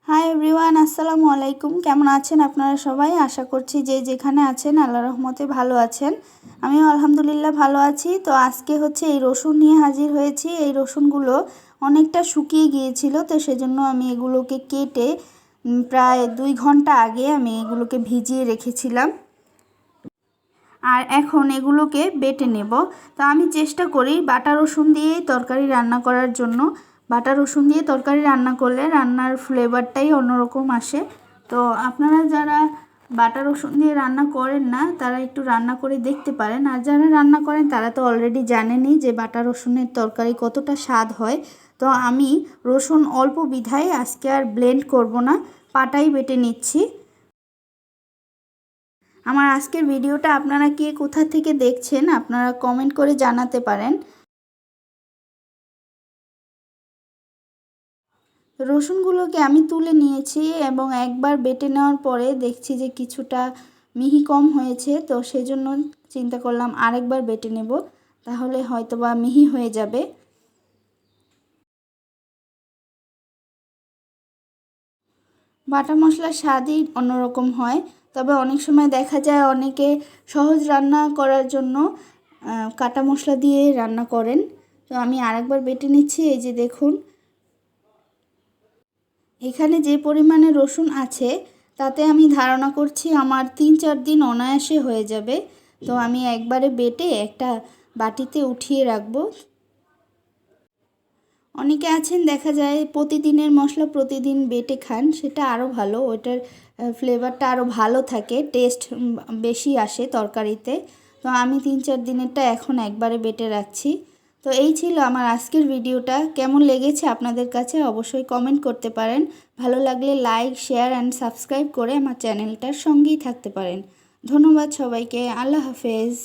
Hi everyone, আসসালামু আলাইকুম। কেমন আছেন আপনারা সবাই? আশা করছি যে যেখানে আছেন আল্লাহর রহমতে ভালো আছেন। আমিও আলহামদুলিল্লাহ ভালো আছি। তো আজকে হচ্ছে এই রসুন নিয়ে হাজির হয়েছি। এই রসুনগুলো অনেকটা শুকিয়ে গিয়েছিল, তো সেজন্য আমি এগুলোকে কেটে প্রায় 2 ঘন্টা আগে আমি এগুলোকে ভিজিয়ে রেখেছিলাম। আর এখন এগুলোকে বেটে নেব। তো আমি চেষ্টা করি বাটা রসুন দিয়েই তরকারি রান্না করার জন্য। বাটা রসুন দিয়ে তরকারি রান্না করলে রান্নার ফ্লেভারটাই অন্যরকম আসে। তো আপনারা যারা বাটা রসুন দিয়ে রান্না করেন না তারা একটু রান্না করে দেখতে পারেন। আর যারা রান্না করেন তারা তো অলরেডি জানেনই যে বাটা রসুনের তরকারি কতটা স্বাদ হয়। তো আমি রসুন অল্প বিধায় আজকে আর ব্লেন্ড করব না, পাটাই বেটে নিচ্ছি। আমার আজকের ভিডিওটা আপনারা কে কোথা থেকে দেখছেন আপনারা কমেন্ট করে জানাতে পারেন। রসুনগুলোকে আমি তুলে নিয়েছি এবং একবার বেটে নেওয়ার পরে দেখছি যে কিছুটা মিহি কম হয়েছে, তো সেজন্য চিন্তা করলাম আরেকবার বেটে নেব, তাহলে হয়তোবা মিহি হয়ে যাবে। বাটা মশলার স্বাদই অন্যরকম হয়। তবে অনেক সময় দেখা যায় অনেকে সহজ রান্না করার জন্য কাটা মশলা দিয়ে রান্না করেন। তো আমি আরেকবার বেটে নিচ্ছি। এই যে দেখুন, এখানে যে পরিমাণে রসুন আছে তাতে আমি ধারণা করছি আমার 3-4 দিন অনায়াসে হয়ে যাবে। তো আমি একবারে বেটে একটা বাটিতে উঠিয়ে রাখবো। অনেকে আছেন দেখা যায় প্রতিদিনের মশলা প্রতিদিন বেটে খান, সেটা আরও ভালো, ওটার ফ্লেভারটা আরও ভালো থাকে, টেস্ট বেশি আসে তরকারিতে। তো আমি 3-4 দিনেরটা এখন একবারে বেটে রাখছি। তো এই ছিল আমার আজকের ভিডিওটা। কেমন লেগেছে আপনাদের কাছে অবশ্যই কমেন্ট করতে পারেন। ভালো লাগলে লাইক, শেয়ার অ্যান্ড সাবস্ক্রাইব করে আমার চ্যানেলটার সঙ্গেই থাকতে পারেন। ধন্যবাদ সবাইকে। আল্লাহ হাফেজ।